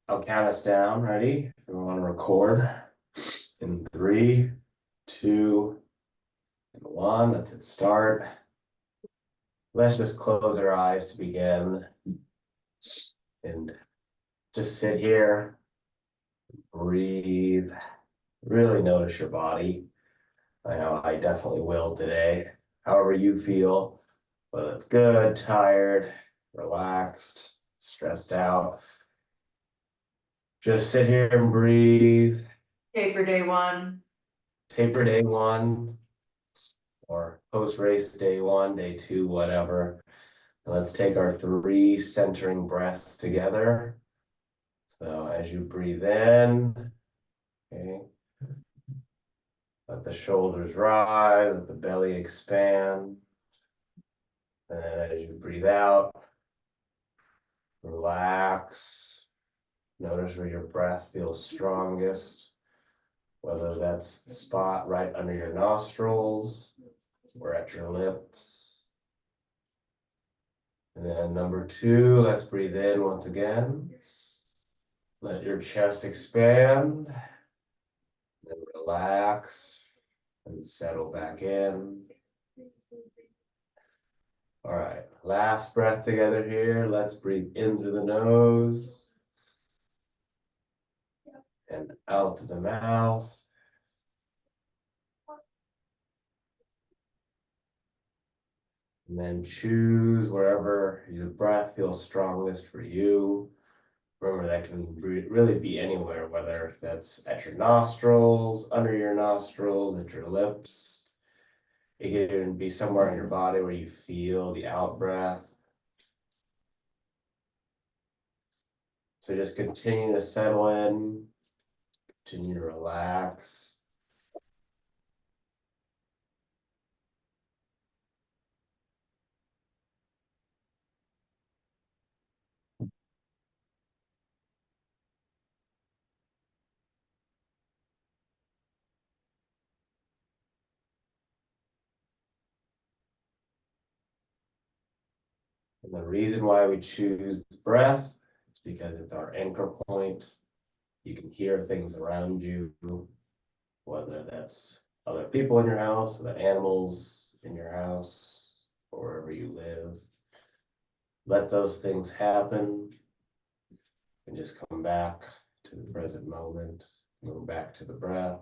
I'll count us down. Ready? If we want to record in 3, 2, and 1. Let's hit start. Let's just close our eyes to begin and just sit here, breathe, really notice your body. I know I definitely will today. However you feel, whether it's good, tired, relaxed, stressed out. Just sit here and breathe. Taper day 1. Taper day 1, or post-race day 1, day 2, whatever. Let's take our 3 centering breaths together. So as you breathe in, okay, let the shoulders rise, let the belly expand. And then as you breathe out, relax. Notice where your breath feels strongest, whether that's the spot right under your nostrils or at your lips. And then number 2, let's breathe in once again. Let your chest expand. Then relax and settle back in. All right, last breath together here. Let's breathe in through the nose and out to the mouth. And then choose wherever your breath feels strongest for you. Remember, that can really be anywhere, whether that's at your nostrils, under your nostrils, at your lips. It can even be somewhere in your body where you feel the out breath. So just continue to settle in, continue to relax. And the reason why we choose breath is because it's our anchor point. You can hear things around you, whether that's other people in your house, the animals in your house, or wherever you live. Let those things happen and just come back to the present moment, go back to the breath.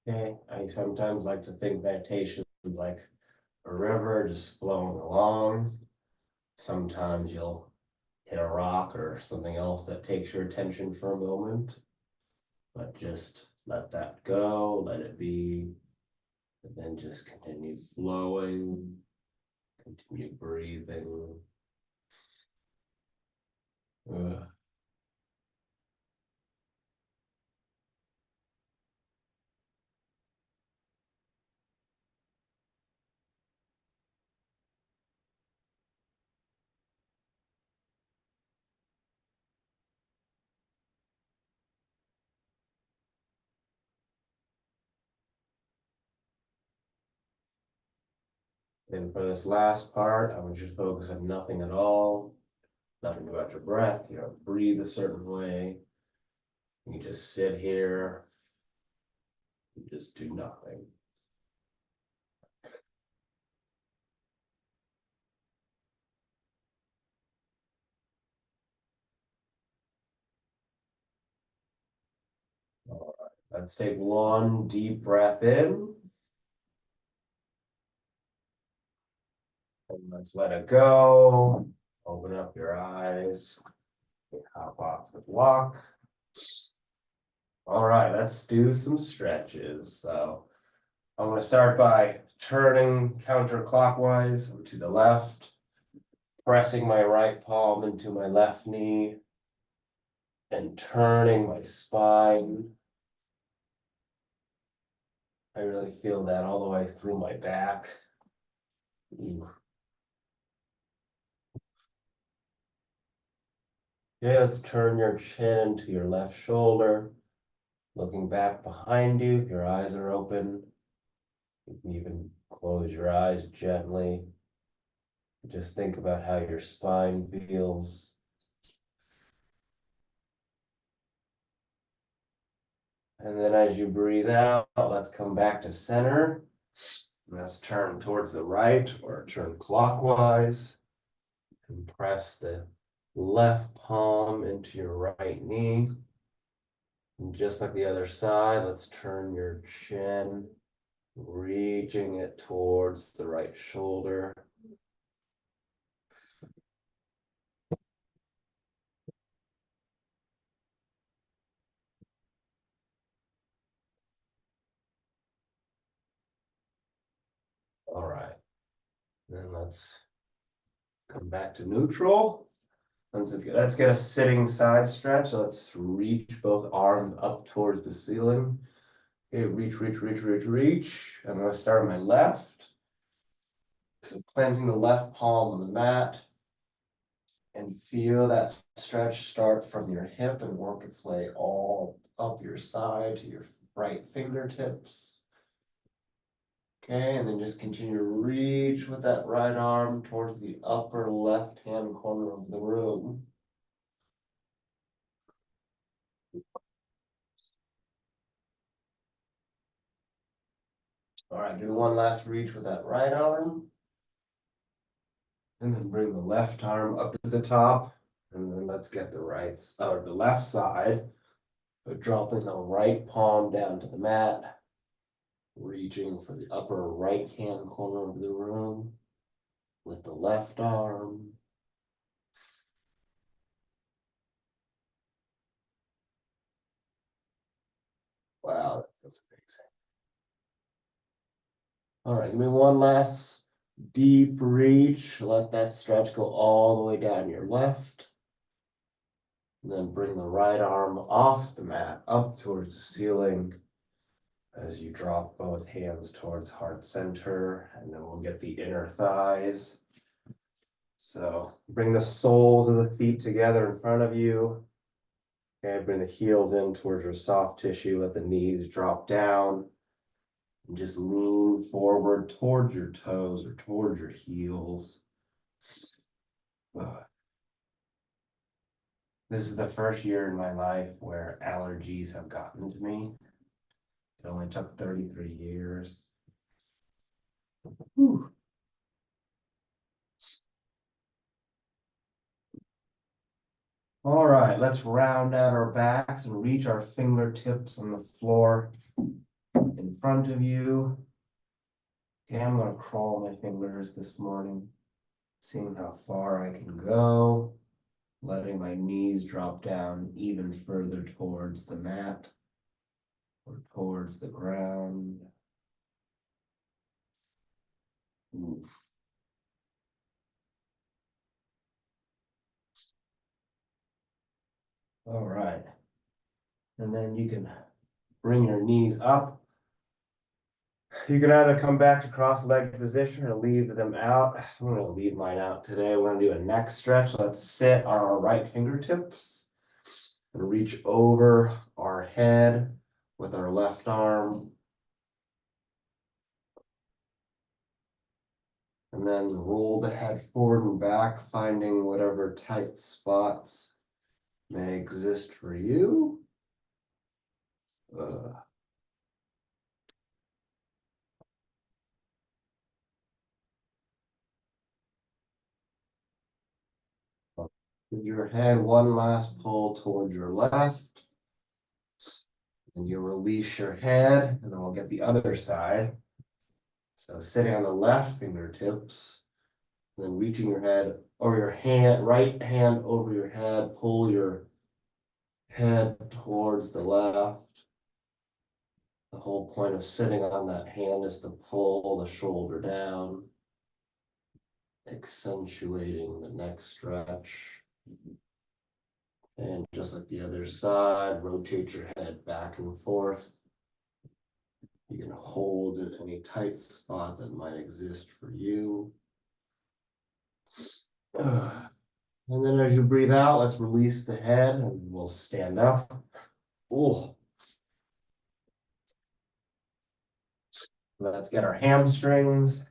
Okay, I sometimes like to think meditation is like a river just flowing along. Sometimes you'll hit a rock or something else that takes your attention for a moment, but just let that go, let it be, and then just continue flowing, continue breathing. Ugh. And for this last part, I want you to focus on nothing at all, nothing about your breath. You don't breathe a certain way. You just sit here and just do nothing. All right, let's take one deep breath in. And let's let it go. Open up your eyes. Hop off the block. All right, let's do some stretches. So I'm gonna start by turning counterclockwise to the left, pressing my right palm into my left knee, and turning my spine. I really feel that all the way through my back. Ooh. Yeah, let's turn your chin to your left shoulder, looking back behind you. If your eyes are open, you can even close your eyes gently. Just think about how your spine feels. And then as you breathe out, let's come back to center. Let's turn towards the right or turn clockwise. And press the left palm into your right knee. And just like the other side, let's turn your chin, reaching it towards the right shoulder. All right. Then let's come back to neutral. Let's get a sitting side stretch. Let's reach both arms up towards the ceiling. Okay, reach, reach, reach, reach, reach. I'm going to start on my left. So planting the left palm on the mat. And feel that stretch start from your hip and work its way all up your side to your right fingertips. Okay, and then just continue to reach with that right arm towards the upper left-hand corner of the room. All right, do one last reach with that right arm. And then bring the left arm up to the top. And then let's get the the left side. But dropping the right palm down to the mat. Reaching for the upper right-hand corner of the room with the left arm. Wow, that feels amazing. All right, give me one last deep reach. Let that stretch go all the way down your left. And then bring the right arm off the mat up towards the ceiling as you drop both hands towards heart center. And then we'll get the inner thighs. So bring the soles of the feet together in front of you. Okay, bring the heels in towards your soft tissue. Let the knees drop down. And just lean forward towards your toes or towards your heels. This is the first year in my life where allergies have gotten to me. It only took 33 years. Whew. All right, let's round out our backs and reach our fingertips on the floor in front of you. Okay, I'm gonna crawl my fingers this morning, seeing how far I can go, letting my knees drop down even further towards the mat or towards the ground. Ooh. All right. And then you can bring your knees up. You can either come back to cross-legged position or leave them out. I'm going to leave mine out today. We're going to do a neck stretch. Let's sit on our right fingertips and reach over our head with our left arm. And then roll the head forward and back, finding whatever tight spots may exist for you. Give your head one last pull toward your left. And you release your head, and then we'll get the other side. So sitting on the left fingertips, then reaching your head or your hand, right hand over your head, pull your head towards the left. whole point of sitting on that hand is to pull the shoulder down, accentuating the neck stretch. And just like the other side, rotate your head back and forth. You can hold in any tight spot that might exist for you. And then as you breathe out, let's release the head and we'll stand up. Ooh. Let's get our hamstrings.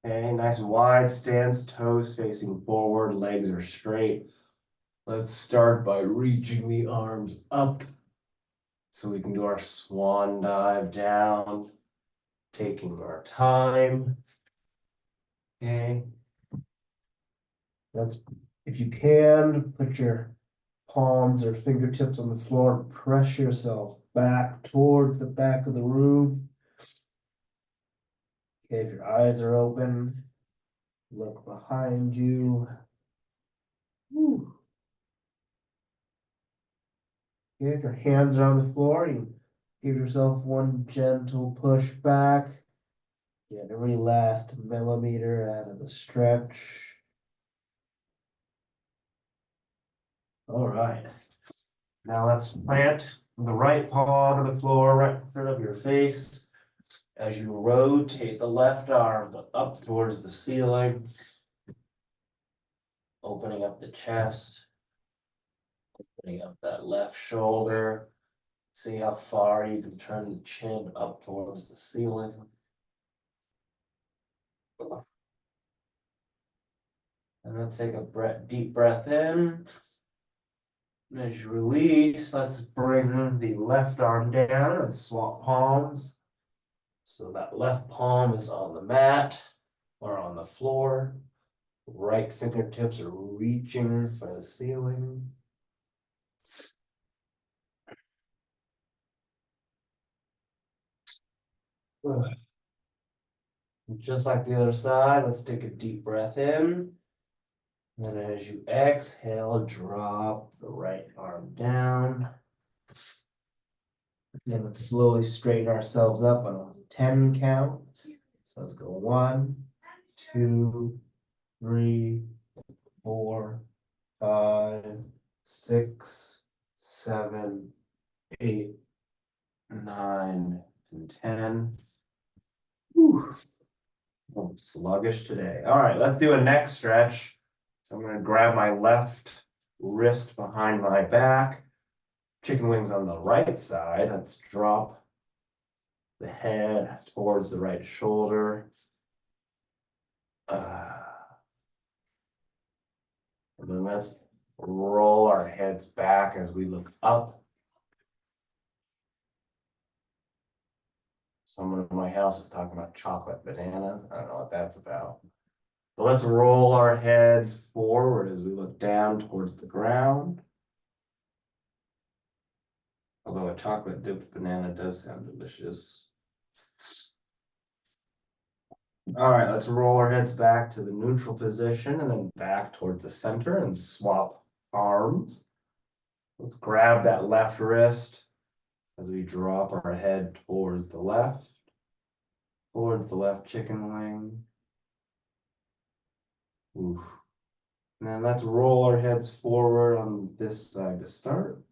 Okay, nice wide stance, toes facing forward, legs are straight. Let's start by reaching the arms up so we can do our swan dive down, taking our time. Okay. That's, if you can, put your palms or fingertips on the floor and press yourself back towards the back of the room. Okay, if your eyes are open, look behind you. Whew. Okay, if your hands are on the floor, you give yourself one gentle push back. Get every last millimeter out of the stretch. All right. Now let's plant the right palm to the floor right in front of your face. As you rotate the left arm up towards the ceiling, opening up the chest, opening up that left shoulder. See how far you can turn the chin up towards the ceiling. And let's take a deep breath in. And as you release, let's bring the left arm down and swap palms. So that left palm is on the mat or on the floor. Right fingertips are reaching for the ceiling. Just like the other side, let's take a deep breath in. And as you exhale, drop the right arm down. Then let's slowly straighten ourselves up on a 10 count. So let's go 1, 2, 3, 4, 5, 6, 7, 8, 9, and 10. Whew. I'm sluggish today. All right, let's do a neck stretch. So I'm going to grab my left wrist behind my back. Chicken wings on the right side. Let's drop the head towards the right shoulder. And then let's roll our heads back as we look up. Someone in my house is talking about chocolate bananas. I don't know what that's about. But let's roll our heads forward as we look down towards the ground. Although a chocolate dipped banana does sound delicious. All right, let's roll our heads back to the neutral position and then back towards the center and swap arms. Let's grab that left wrist as we drop our head towards the left chicken wing. Oof. And then let's roll our heads forward on this side to start.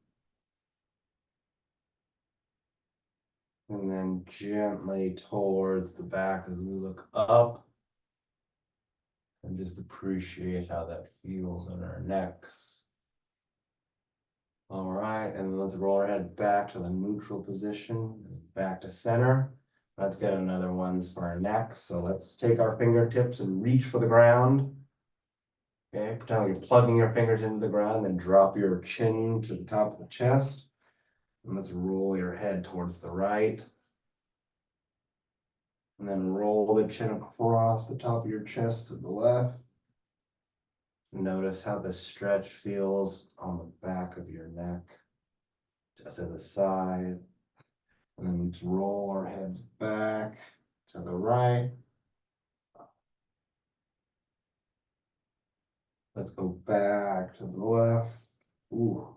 And then gently towards the back as we look up. And just appreciate how that feels in our necks. All right, and let's roll our head back to the neutral position, back to center. Let's get another ones for our necks. So let's take our fingertips and reach for the ground. Okay, pretend like you're plugging your fingers into the ground, then drop your chin to the top of the chest. And let's roll your head towards the right. And then roll the chin across the top of your chest to the left. Notice how the stretch feels on the back of your neck to the side. And then let's roll our heads back to the right. Let's go back to the left. Ooh.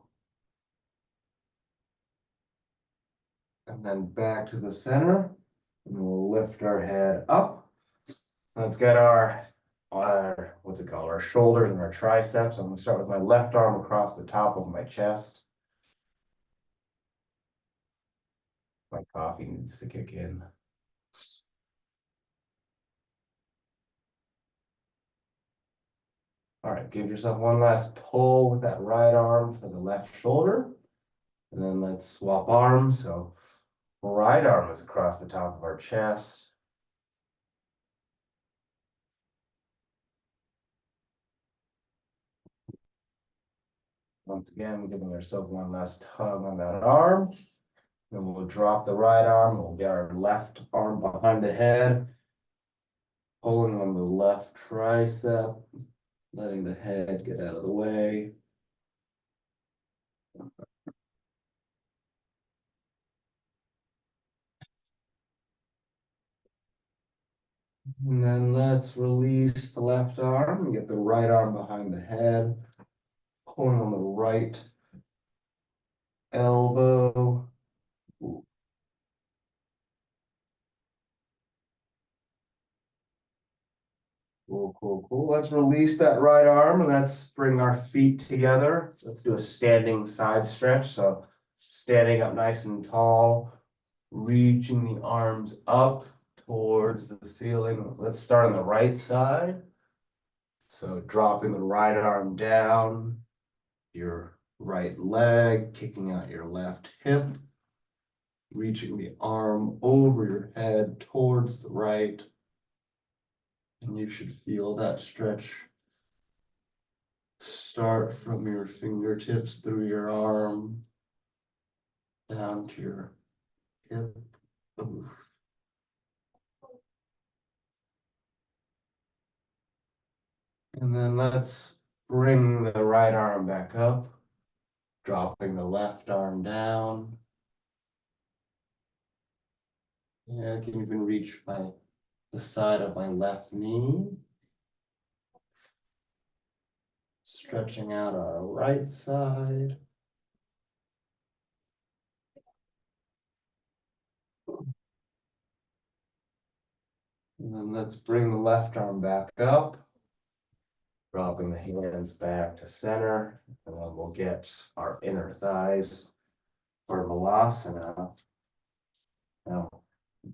And then back to the center. And we'll lift our head up. Let's get our what's it called? Our shoulders and our triceps. I'm gonna start with my left arm across the top of my chest. My coffee needs to kick in. All right, give yourself one last pull with that right arm for the left shoulder. And then let's swap arms. So right arm is across the top of our chest. Once again, giving ourselves one last tug on that arm. Then we'll drop the right arm. We'll get our left arm behind the head, pulling on the left tricep, letting the head get out of the way. And then let's release the left arm and get the right arm behind the head, pulling on the right elbow. Ooh. Cool, cool, cool. Let's release that right arm and let's bring our feet together. Let's do a standing side stretch. So standing up nice and tall, reaching the arms up towards the ceiling. Let's start on the right side. So dropping the right arm down, your right leg, kicking out your left hip, reaching the arm over your head towards the right. And you should feel that stretch start from your fingertips through your arm down to your hip. Oof. And then let's bring the right arm back up, dropping the left arm down. Yeah, I can even reach the side of my left knee. Stretching out our right side. And then let's bring the left arm back up, dropping the hands back to center. And then we'll get our inner thighs for Malasana. Now,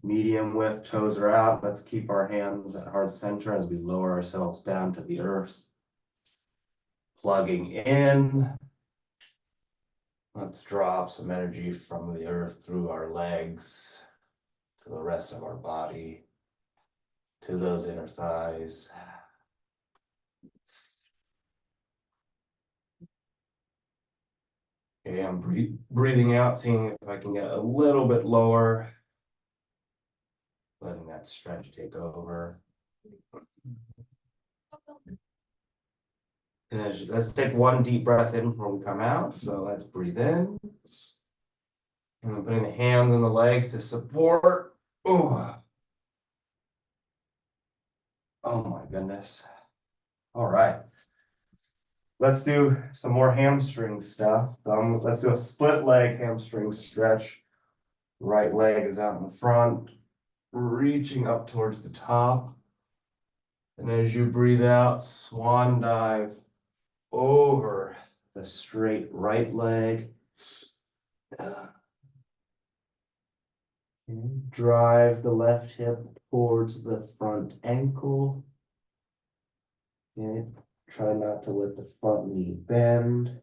medium width toes are out. Let's keep our hands at heart center as we lower ourselves down to the earth. Plugging in. Let's drop some energy from the earth through our legs to the rest of our body, to those inner thighs. Okay, I'm breathing out, seeing if I can get a little bit lower, letting that stretch take over. And let's take one deep breath in before we come out. So let's breathe in. And I'm putting the hands and the legs to support. Oh, oh my goodness. All right. Let's do some more hamstring stuff. Let's do a split leg hamstring stretch. Right leg is out in the front, reaching up towards the top. And as you breathe out, swan dive over the straight right leg. And drive the left hip towards the front ankle. And try not to let the front knee bend.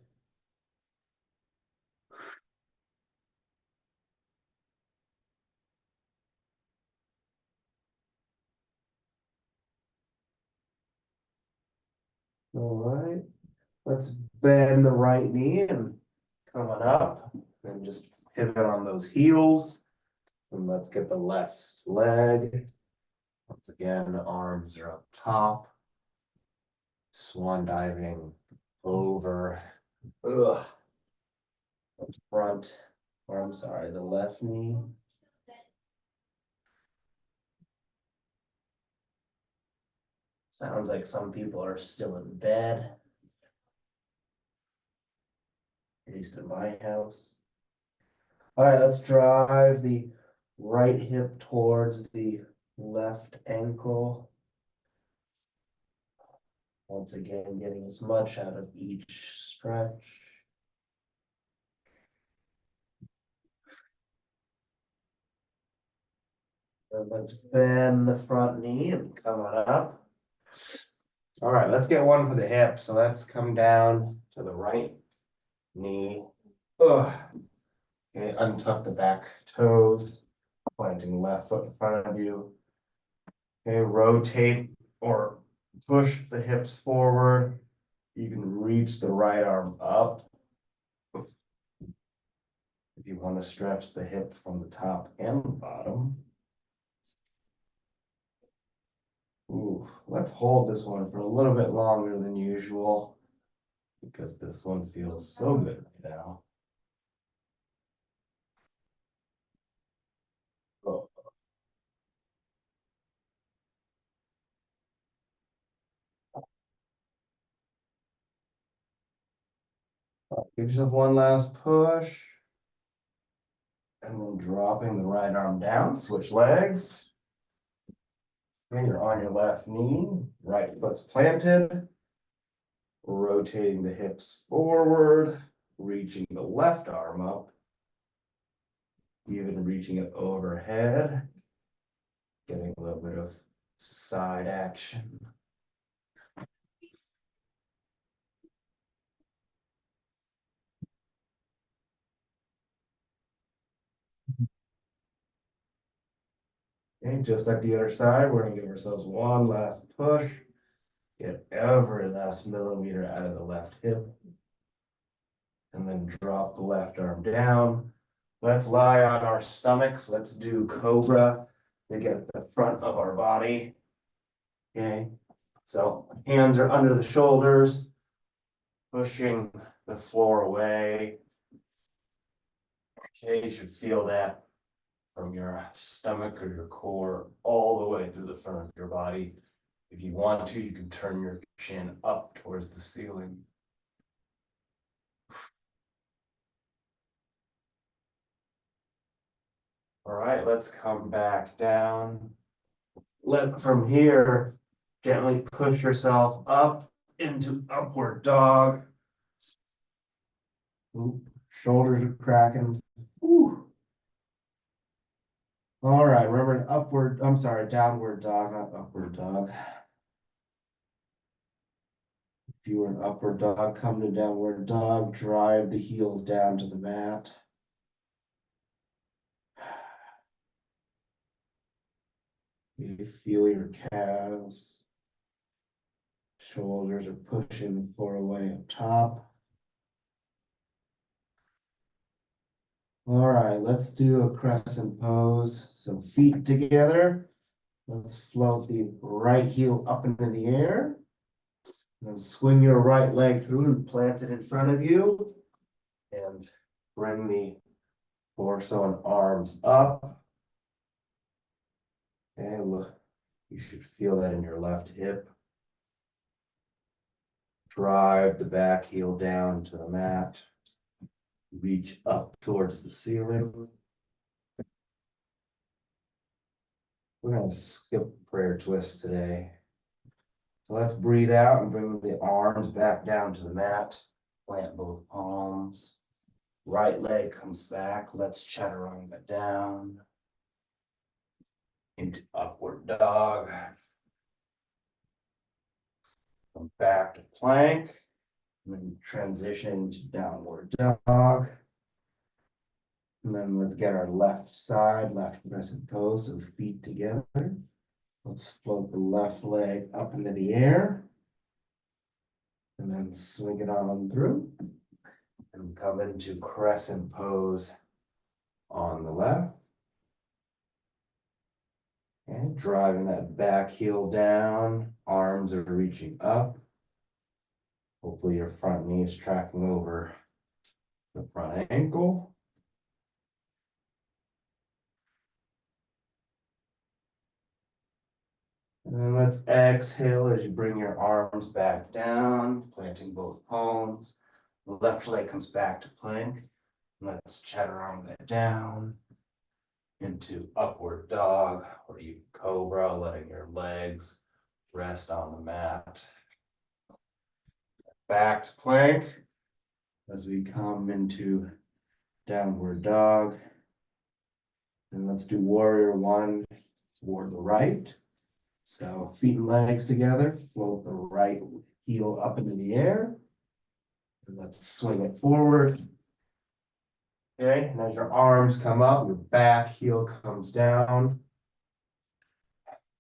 All right. Let's bend the right knee and come on up and just pivot on those heels. And let's get the left leg. Once again, arms are up top. Swan diving over. Ugh. Front, or I'm sorry, the left knee. Sounds like some people are still in bed, at least in my house. All right, let's drive the right hip towards the left ankle. Once again, getting as much out of each stretch. And let's bend the front knee and come on up. All right, let's get one for the hip. So let's come down to the right knee. Ugh. Okay, untuck the back toes, planting the left foot in front of you. Okay, rotate or push the hips forward. You can reach the right arm up. If you want to stretch the hip from the top and the bottom. Ooh, let's hold this one for a little bit longer than usual because this one feels so good right now. Oh. Give yourself one last push. And then dropping the right arm down, switch legs. And you're on your left knee, right foot's planted. Rotating the hips forward, reaching the left arm up. Even reaching it overhead. Getting a little bit of side action. Okay, just like the other side, we're gonna give ourselves one last push. Get every last millimeter out of the left hip. And then drop the left arm down. Let's lie on our stomachs. Let's do cobra to get the front of our body. Okay, so hands are under the shoulders, pushing the floor away. Okay, you should feel that from your stomach or your core all the way through the front of your body. If you want to, you can turn your chin up towards the ceiling. All right, let's come back down. From here, gently push yourself up into upward dog. Ooh, shoulders are cracking. Ooh. All right, remember an downward dog, not upward dog. If you were an upward dog, come to downward dog, drive the heels down to the mat. You feel your calves. Shoulders are pushing the floor away up top. All right, let's do a crescent pose. So feet together. Let's float the right heel up into the air. Then swing your right leg through and plant it in front of you. And bring the torso and arms up. And look, you should feel that in your left hip. Drive the back heel down to the mat. Reach up towards the ceiling. We're going to skip prayer twist today. So let's breathe out and bring the arms back down to the mat. Plant both palms. Right leg comes back. Let's chaturanga down into upward dog. Come back to plank. And then transition to downward dog. And then let's get our left side, left crescent pose, so feet together. Let's float the left leg up into the air. And then swing it on through. And come into crescent pose on the left. And driving that back heel down, arms are reaching up. Hopefully your front knee is tracking over the front ankle. And then let's exhale as you bring your arms back down, planting both palms. The left leg comes back to plank. Let's chaturanga down into upward dog, or you cobra, letting your legs rest on the mat. Back to plank as we come into downward dog. And let's do warrior one for the right. So feet and legs together, float the right heel up into the air. And let's swing it forward. Okay, and as your arms come up, your back heel comes down.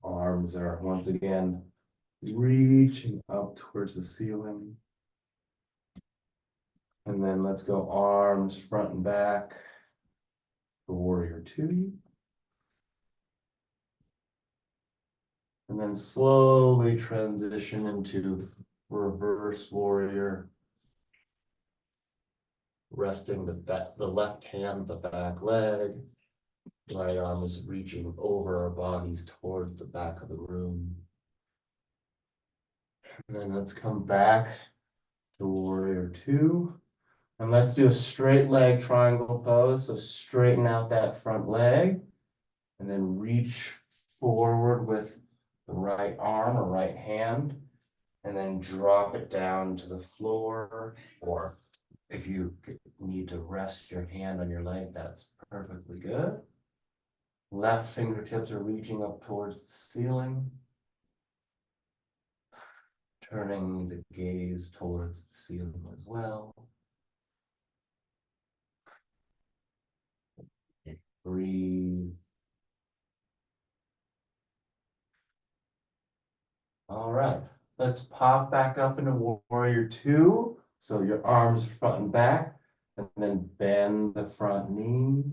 Arms are once again reaching up towards the ceiling. And then let's go arms front and back for warrior two. And then slowly transition into reverse warrior. Resting the left hand, the back leg. Right arm is reaching over our bodies towards the back of the room. And then let's come back to warrior two. And let's do a straight leg triangle pose. So straighten out that front leg. And then reach forward with the right arm or right hand. And then drop it down to the floor. Or if you need to rest your hand on your leg, that's perfectly good. Left fingertips are reaching up towards the ceiling. Turning the gaze towards the ceiling as well. Breathe. All right, let's pop back up into warrior two. So your arms front and back, and then bend the front knee.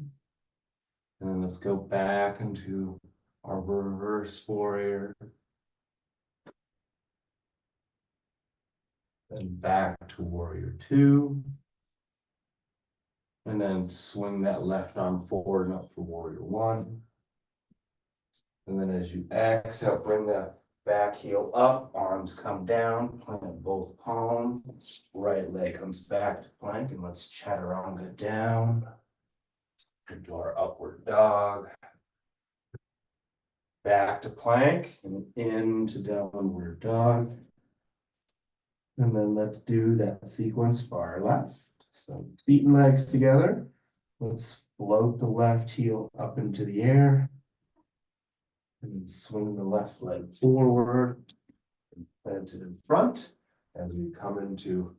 And then let's go back into our reverse warrior. Then back to warrior two. And then swing that left arm forward and up for warrior one. And then as you exhale, bring the back heel up, arms come down, plant both palms. Right leg comes back to plank, and let's chaturanga down into our upward dog. Back to plank and into downward dog. And then let's do that sequence far left. So feet and legs together. Let's float the left heel up into the air. And then swing the left leg forward. Plant it in front as we come into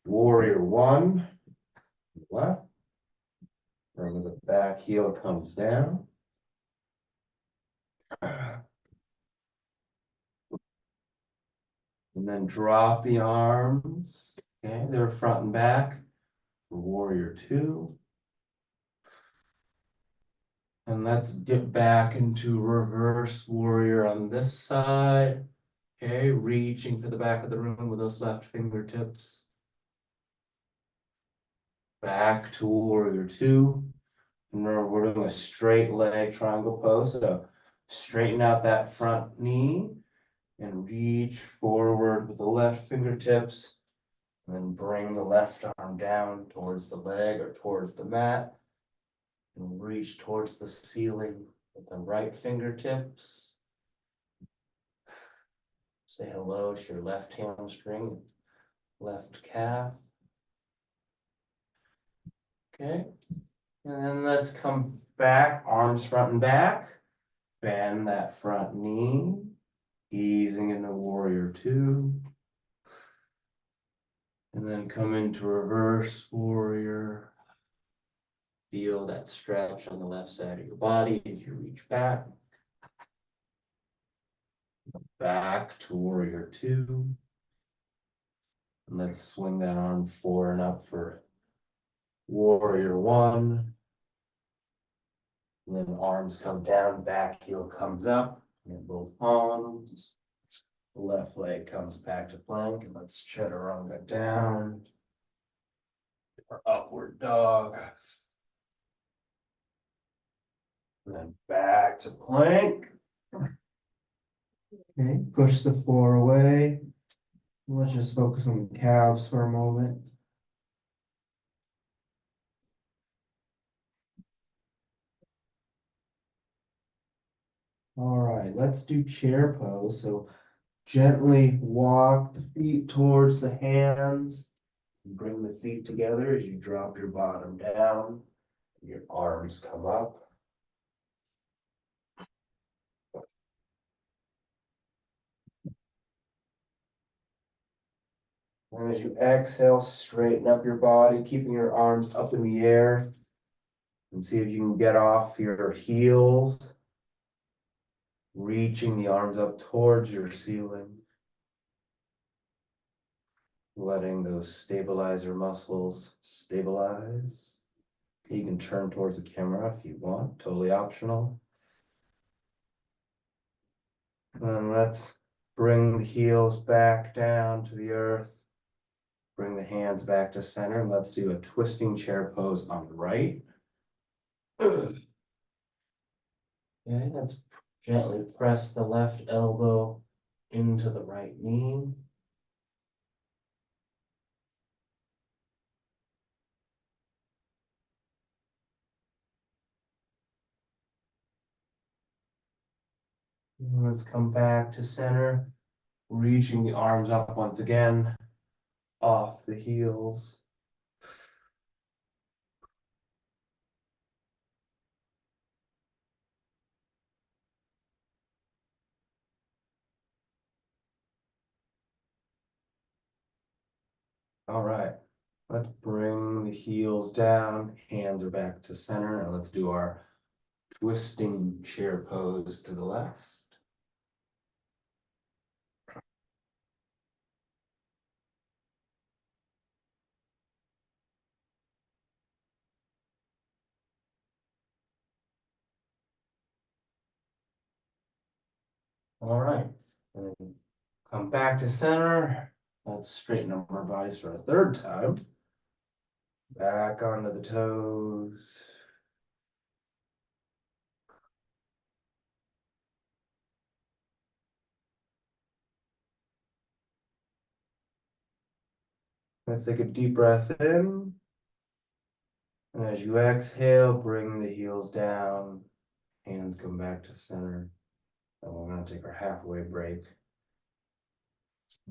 warrior one. Left. Remember the back heel comes down. And then drop the arms. Okay, they're front and back for warrior two. And let's dip back into reverse warrior on this side. Okay, reaching for the back of the room with those left fingertips. Back to warrior two. And remember, we're doing a straight leg triangle pose. So straighten out that front knee and reach forward with the left fingertips. And then bring the left arm down towards the leg or towards the mat. And reach towards the ceiling with the right fingertips. Say hello to your left hamstring, left calf. Okay. And then let's come back, arms front and back. Bend that front knee. Easing into warrior two. And then come into reverse warrior. Feel that stretch on the left side of your body as you reach back. Back to warrior two. And let's swing that arm forward and up for warrior one. And then arms come down, back heel comes up, and both palms. Left leg comes back to plank, and let's chaturanga down. Our upward dog. And then back to plank. Okay, push the floor away. Let's just focus on the calves for a moment. right, let's do chair pose. So gently walk the feet towards the hands. Bring the feet together as you drop your bottom down. Your arms come up. And as you exhale, straighten up your body, keeping your arms up in the air. And see if you can get off your heels. Reaching the arms up towards your ceiling. Letting those stabilizer muscles stabilize. You can turn towards the camera if you want, totally optional. And then let's bring the heels back down to the earth. Bring the hands back to center. And let's do a twisting chair pose on the right. Okay, let's gently press the left elbow into the right knee. And let's come back to center, reaching the arms up once again, off the heels. All right, let's bring the heels down, hands are back to center, and let's do our twisting chair pose to the left. All right, and then come back to center. Let's straighten up our bodies for a third time. Back onto the toes. Let's take a deep breath in. And as you exhale, bring the heels down. Hands come back to center. And we're going to take our halfway break.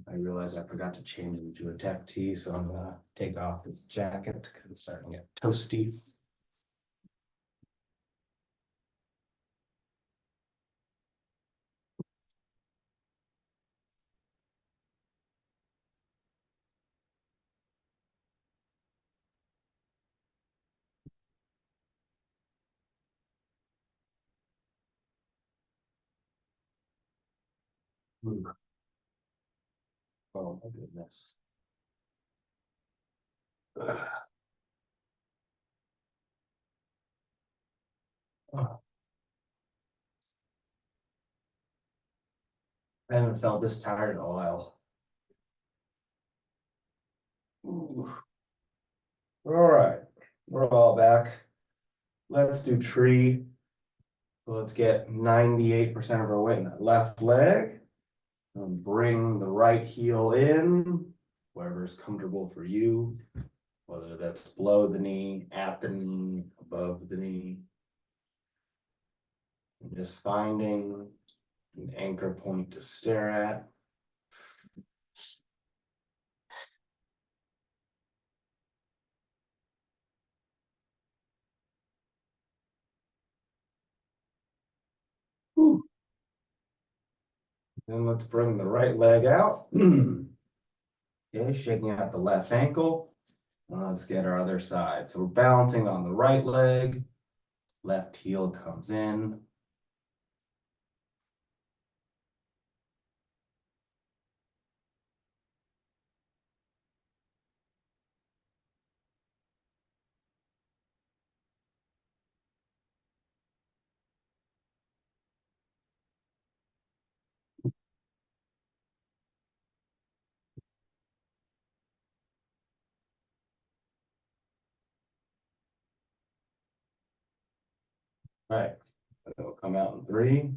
I realized I forgot to change into a tech tee, so I'm going to take off this jacket because it's starting to get toasty. Ooh. Oh my goodness. Oh, I haven't felt this tired in a while. Ooh. All right, we're all back. Let's do tree. Let's get 98% of our weight in that left leg. And bring the right heel in, wherever is comfortable for you, whether that's below the knee, at the knee, above the knee. And just finding an anchor point to stare at. Whew. Then let's bring the right leg out. Okay, shaking out the left ankle. Let's get our other side. So we're balancing on the right leg. Left heel comes in. All right, it'll come out in 3,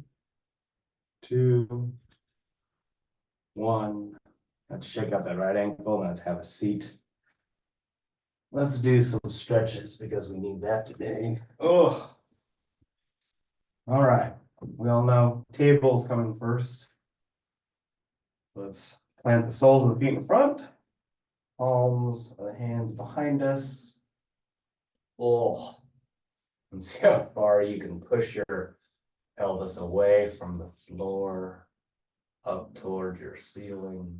2, 1. Let's shake out that right ankle. Let's have a seat. Let's do some stretches because we need that today. Oh, all right. We all know table's coming first. Let's plant the soles of the feet in front, palms of the hands behind us. Oh, and see how far you can push your pelvis away from the floor, up towards your ceiling.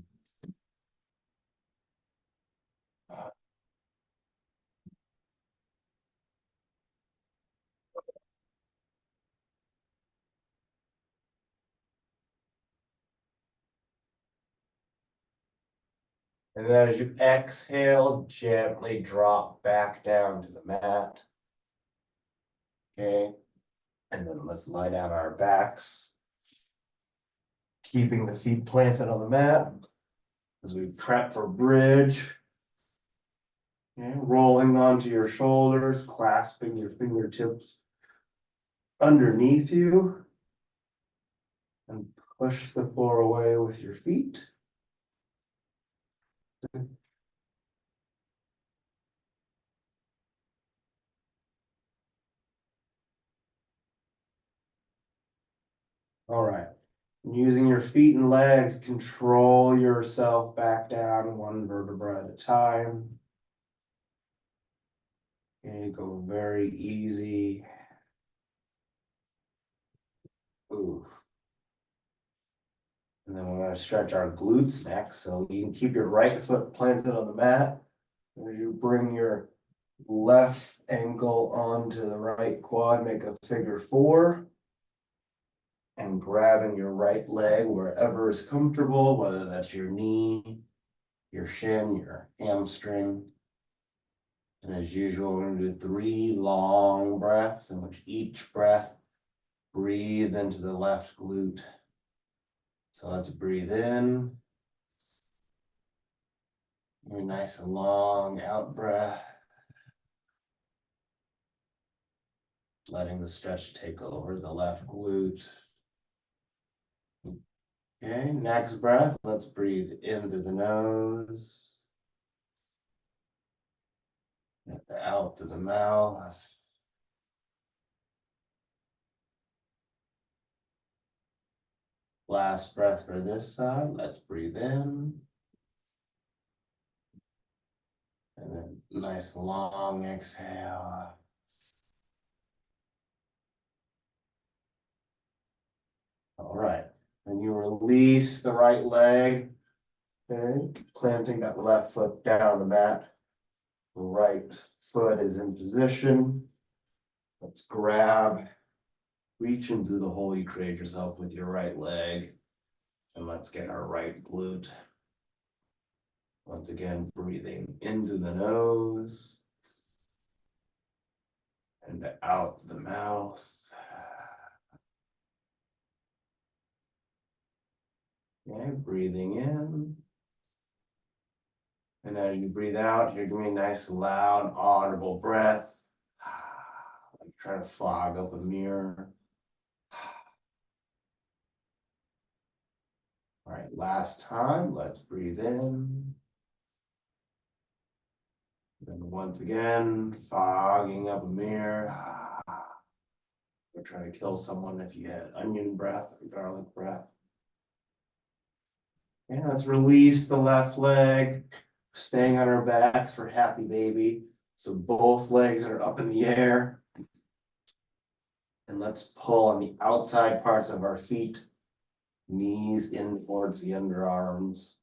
And then as you exhale, gently drop back down to the mat. Okay, and then let's lie down our backs, keeping the feet planted on the mat as we prep for bridge. Okay, rolling onto your shoulders, clasping your fingertips underneath you, and push the floor away with your feet. All right. Using your feet and legs, control yourself back down one vertebra at a time. Okay, go very easy. Ooh. And then we're going to stretch our glutes next. So you can keep your right foot planted on the mat. As you bring your left ankle onto the right quad, make a figure four. And grabbing your right leg wherever is comfortable, whether that's your knee, your shin, your hamstring. And as usual, we're going to do 3 long breaths in which each breath breathe into the left glute. So let's breathe in. A nice long out breath. Letting the stretch take over the left glute. Okay, next breath, let's breathe in through the nose. Out through the mouth. Last breath for this side. Let's breathe in. And then nice long exhale. All right. And you release the right leg. Okay. Planting that left foot down on the mat. The right foot is in position. Let's grab, reach into the hole you create yourself with your right leg. And let's get our right glute. Once again, breathing into the nose and out the mouth. Okay, breathing in. And as you breathe out, you're doing a nice, loud, audible breath. Like trying to fog up a mirror. All right, last time, let's breathe in. Then once again, fogging up a mirror. We're trying to kill someone if you had onion breath or garlic breath. And let's release the left leg, staying on our backs for happy baby. So both legs are up in the air. And let's pull on the outside parts of our feet, knees in towards the underarms.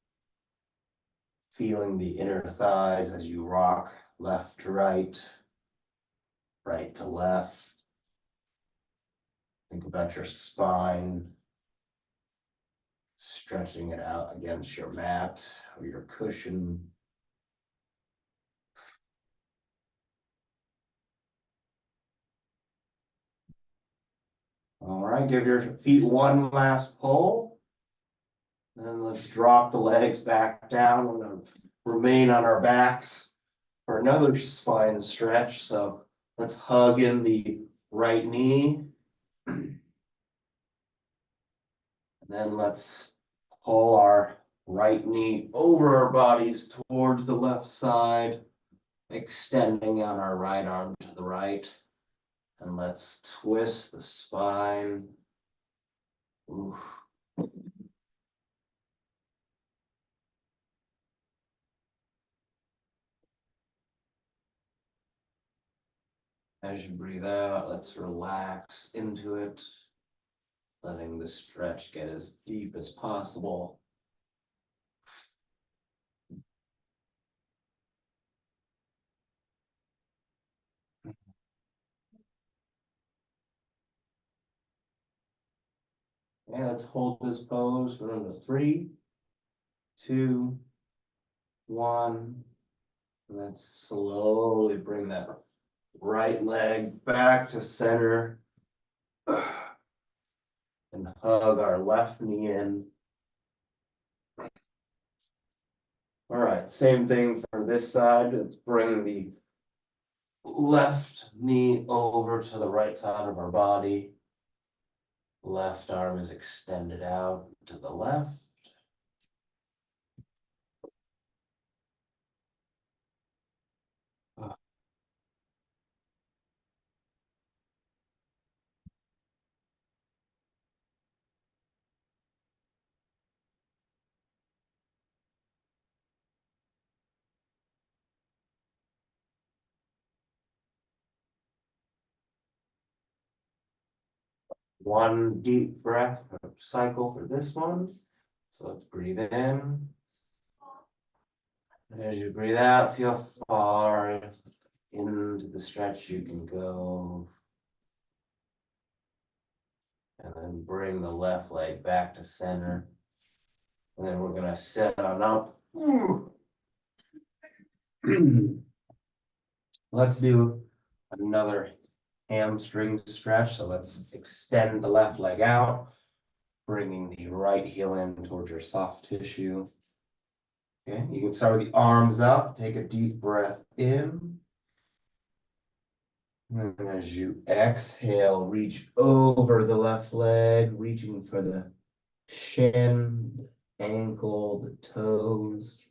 Feeling the inner thighs as you rock left to right, right to left. Think about your spine, stretching it out against your mat or your cushion. All right, give your feet one last pull. Then let's drop the legs back down. We're going to remain on our backs for another spine stretch. So let's hug in the right knee. And then let's pull our right knee over our bodies towards the left side, extending out our right arm to the right. And let's twist the spine. Ooh. As you breathe out, let's relax into it, letting the stretch get as deep as possible. And let's hold this pose for another 3, 2, 1. Let's slowly bring that right leg back to center and hug our left knee in. All right, same thing for this side. Let's bring the left knee over to the right side of our body. Left arm is extended out to the left. One deep breath per cycle for this one. So let's breathe in. And as you breathe out, see how far into the stretch you can go. And then bring the left leg back to center. And then we're gonna set on up. Let's do another hamstring stretch. So let's extend the left leg out, bringing the right heel in towards your soft tissue. Okay, you can start with the arms up, take a deep breath in. And as you exhale, reach over the left leg, reaching for the shin, the ankle, the toes,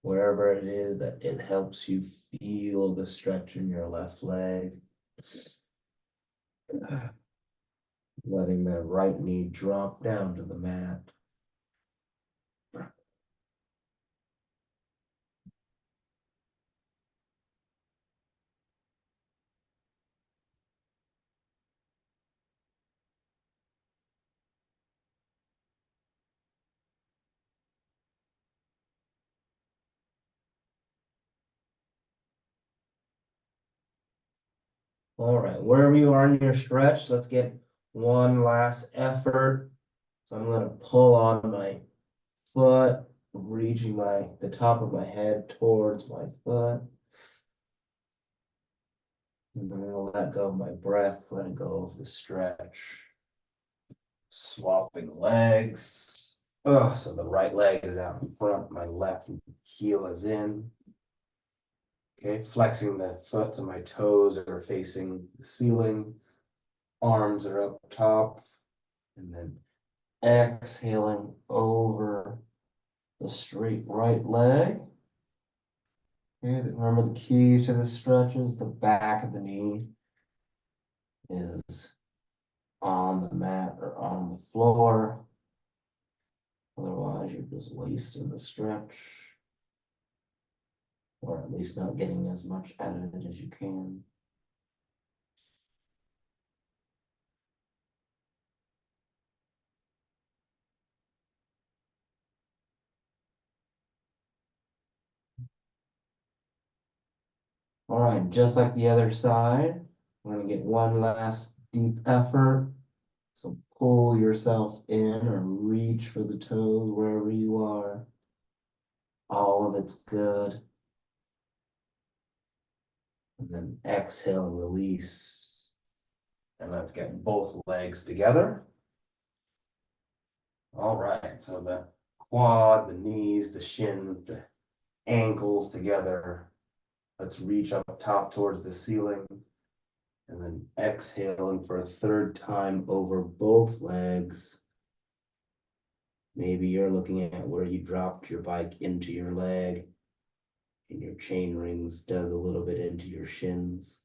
wherever it is that it helps you feel the stretch in your left leg. Letting the right knee drop down to the mat. All right, wherever you are in your stretch, let's get one last effort. So I'm going to pull on my foot, reaching the top of my head towards my foot. And then I'm going to let go of my breath, letting go of the stretch. Swapping legs. Oh, so the right leg is out in front, my left heel is in. Okay, flexing the foot so my toes are facing the ceiling. Arms are up top. And then exhaling over the straight right leg. Okay, remember the key to the stretch is the back of the knee is on the mat or on the floor. Otherwise, you're just wasting the stretch, or at least not getting as much out of it as you can. All right, just like the other side, we're going to get one last deep effort. So pull yourself in or reach for the toes wherever you are. All of it's good. And then exhale and release. And let's get both legs together. All right, so the quad, the knees, the shins, the ankles together. Let's reach up top towards the ceiling. And then exhaling for a third time over both legs. Maybe you're looking at where you dropped your bike into your leg and your chain rings dug a little bit into your shins.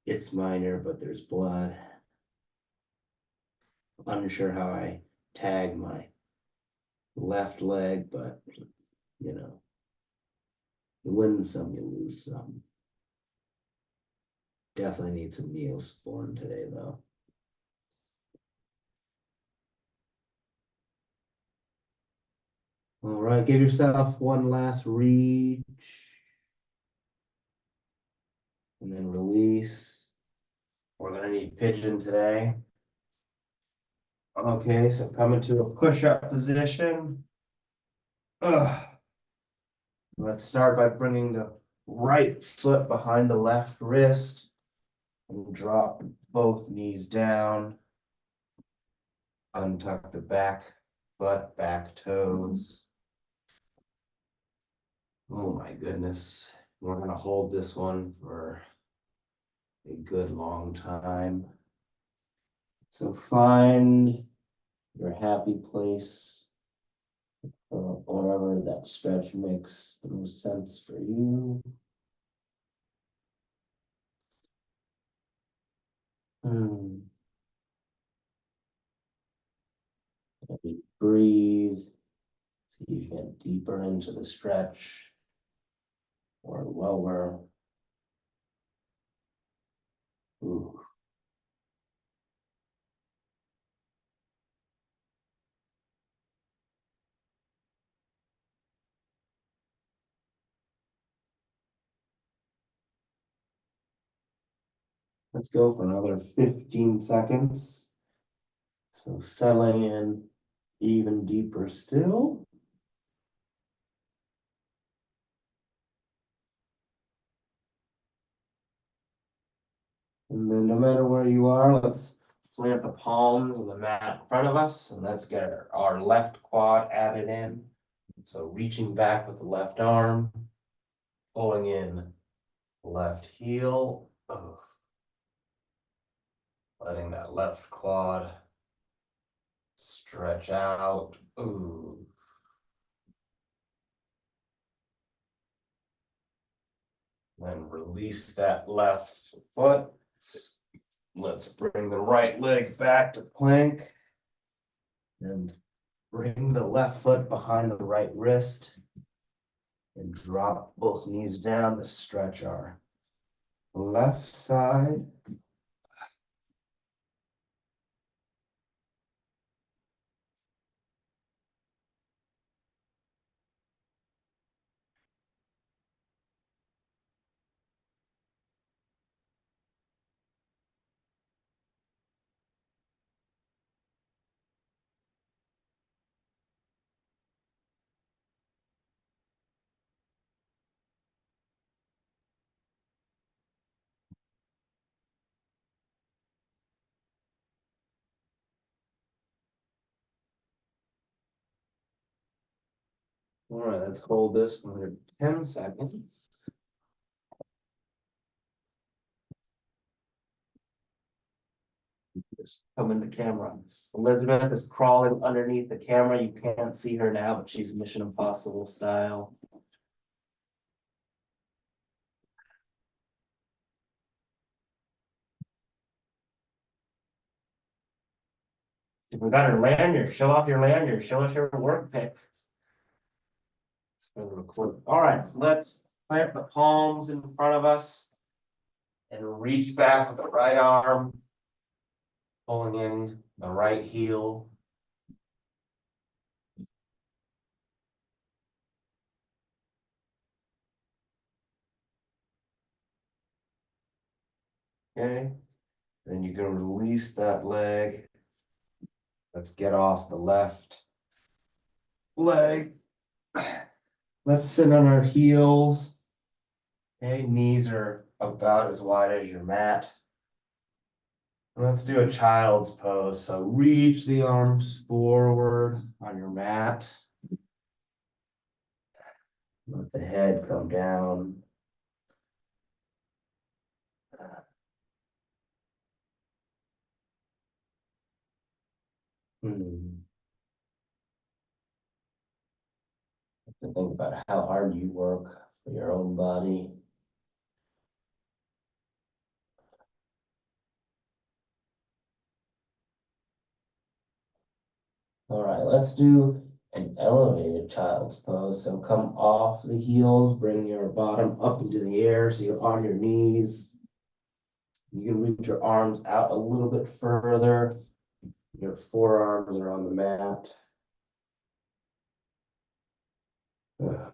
It's minor, but there's blood. unsure how I tag my left leg, but you know, you win some, you lose some. Definitely need some Neosporin today, though. All right, give yourself one last reach. And then release. We're gonna need pigeon today. Okay, so come into a push-up position. Ugh. Let's start by bringing the right foot behind the left wrist and drop both knees down. Untuck the back foot, back toes. Oh my goodness. We're gonna hold this one for a good long time. So find your happy place, wherever that stretch makes the most sense for you. Maybe breathe. See if you get deeper into the stretch or lower. Ooh. Let's go for another 15 seconds. So settling in even deeper still. And then no matter where you are, let's plant the palms on the mat in front of us, and let's get our left quad added in. So reaching back with the left arm, pulling in left heel, letting that left quad stretch out. Ooh. Then release that left foot. Let's bring the right leg back to plank. And bring the left foot behind the right wrist. And drop both knees down to stretch our left side. All right, let's hold this for another 10 seconds. Just come in the camera. Elizabeth is crawling underneath the camera. You can't see her now, but she's Mission Impossible style. If we got her lanyard, show off your lanyard, show us your work pick. It's for the record. All right, so let's plant the palms in front of us and reach back with the right arm, pulling in the right heel. Okay, then you can release that leg. Let's get off the left leg. Let's sit on our heels. Okay, knees are about as wide as your mat. Let's do a child's pose. So reach the arms forward on your mat. Let the head come down. Think about how hard you work for your own body. All right, let's do an elevated child's pose. So come off the heels, bring your bottom up into the air so you're on your knees. You can reach your arms out a little bit further. Your forearms are on the mat. And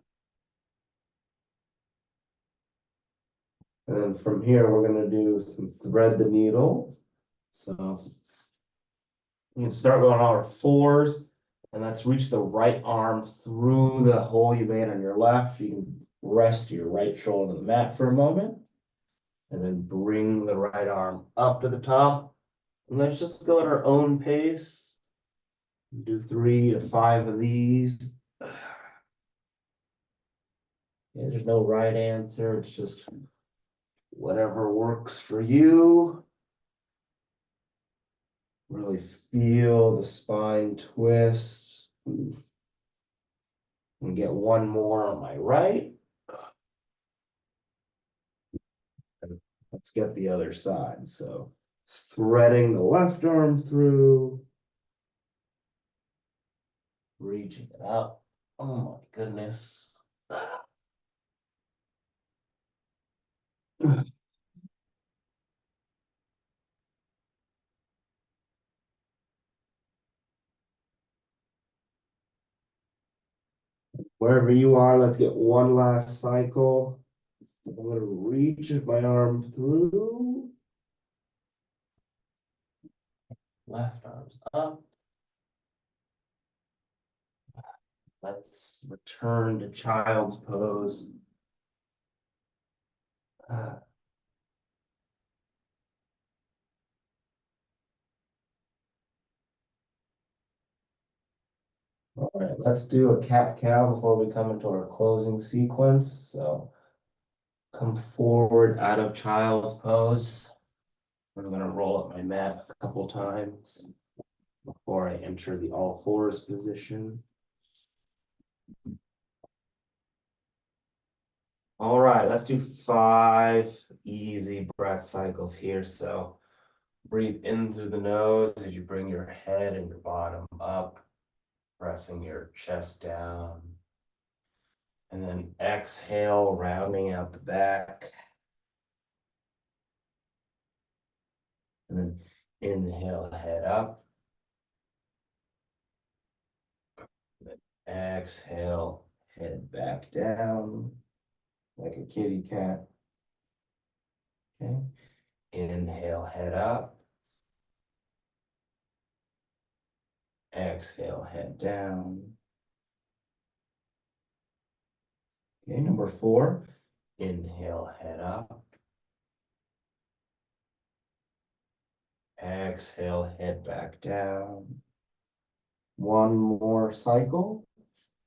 then from here, we're gonna do some thread the needle. So you can start going on our fours, and let's reach the right arm through the hole you made on your left. You can rest your right shoulder on the mat for a moment, and then bring the right arm up to the top. And let's just go at our own pace. Do 3 to 5 of these. Yeah, there's no right answer. It's just whatever works for you. Really feel the spine twist. And get one more on my right. And let's get the other side. So threading the left arm through. Reaching it up. Oh my goodness. Wherever you are, let's get one last cycle. I'm going to reach my arm through. Left arm's up. Let's return to child's pose. All right, let's do a cat-cow before we come into our closing sequence. So come forward out of child's pose. I'm gonna roll up my mat a couple times before I enter the all fours position. All right, let's do 5 easy breath cycles here. So breathe in through the nose as you bring your head and your bottom up, pressing your chest down. And then exhale, rounding out the back. And then inhale, head up. And then exhale, head back down like a kitty cat. Okay. Inhale, head up. Exhale, head down. Okay, number 4. Inhale, head up. Exhale, head back down. One more cycle.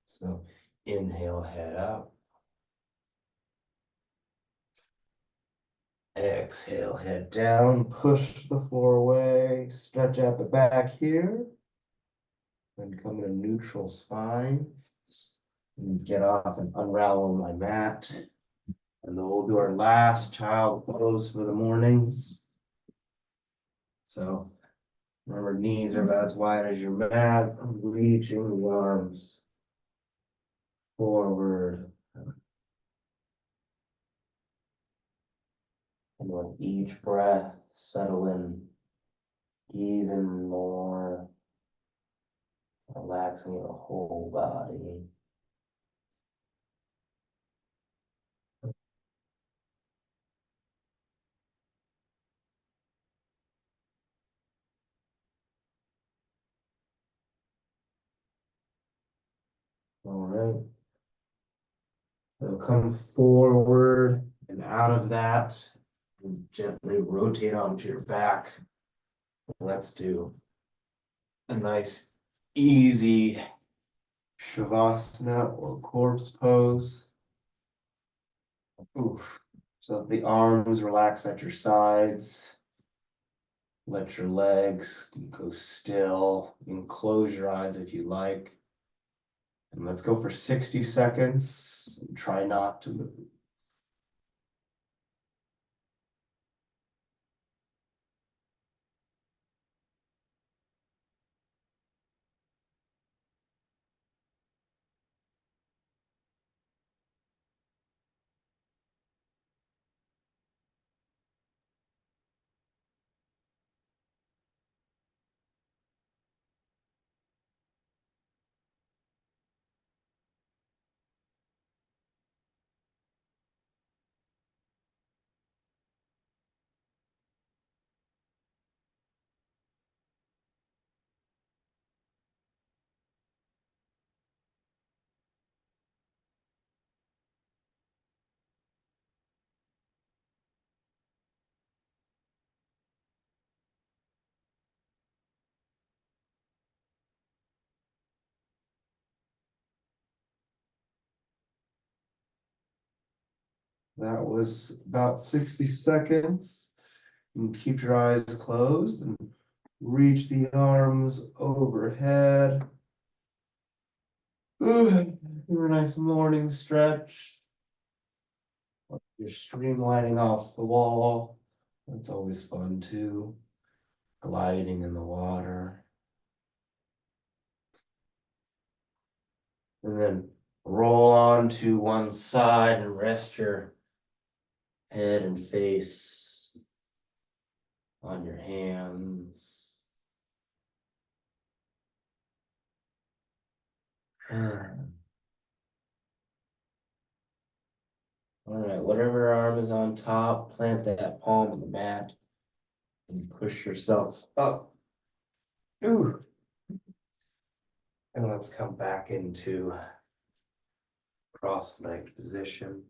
So inhale, head up. Exhale, head down, push the floor away, stretch out the back here. Then come in a neutral spine. And get off and unravel my mat. And then we'll do our last child pose for the morning. So remember, knees are about as wide as your mat. Reaching the arms forward. And with each breath, settle in even more, relaxing your whole body. All right. So come forward and out of that, and gently rotate onto your back. Let's do a nice, easy Shavasana or corpse pose. Oof. So the arms relax at your sides. Let your legs go still. You can close your eyes if you like. And let's go for 60 seconds. Try not to move. That was about 60 seconds. You can keep your eyes closed and reach the arms overhead. Ooh, do a nice morning stretch. You're streamlining off the wall. That's always fun too. Gliding in the water. And then roll on to one side and rest your head and face on your hands. All right, whatever arm is on top, plant that palm on the mat and push yourself up. Ooh. And let's come back into cross-legged position.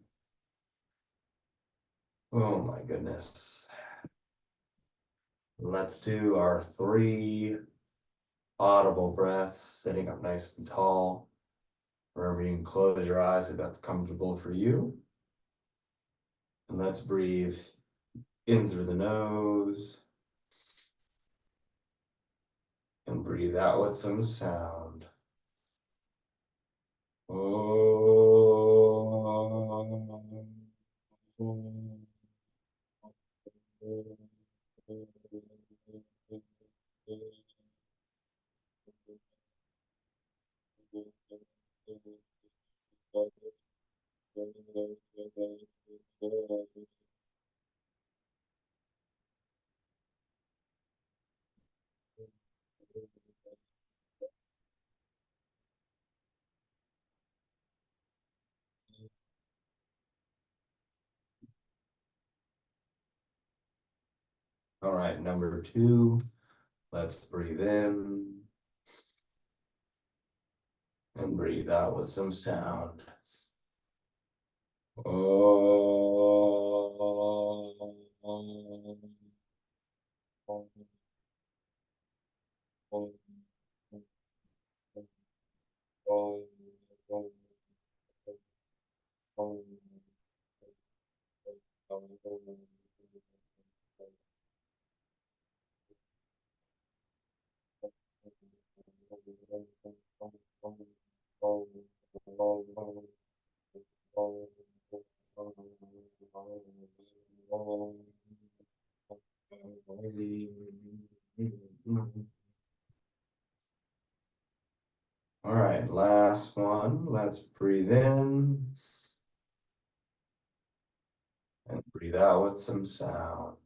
Oh my goodness. Let's do our 3 audible breaths, sitting up nice and tall. Wherever you can close your eyes if that's comfortable for you. And let's breathe in through the nose. And breathe out with some sound. All right, number 2, let's breathe in and breathe out with some sound. All right, last one. Let's breathe in and breathe out with some sound.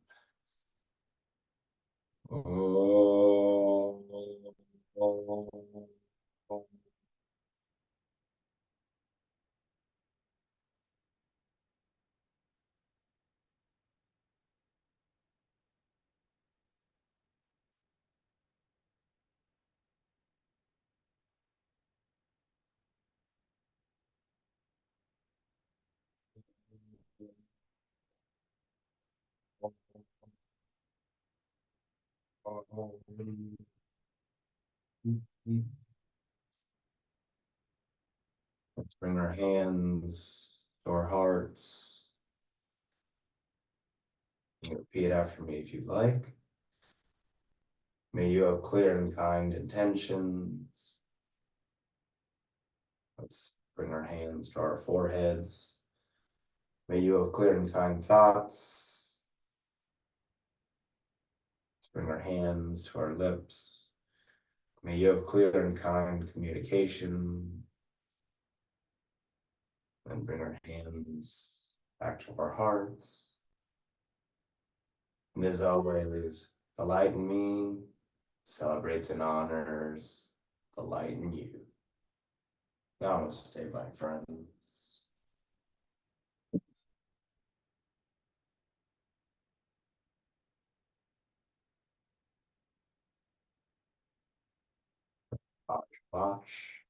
Let's bring our hands to our hearts. You repeat after me if you'd like. May you have clear and kind intentions. Let's bring our hands to our foreheads. May you have clear and kind thoughts. Let's bring our hands to our lips. May you have clear and kind communication. And bring our hands back to our hearts. And as always, the light in me celebrates and honors the light in you. Namaste, my friends. Watch, watch.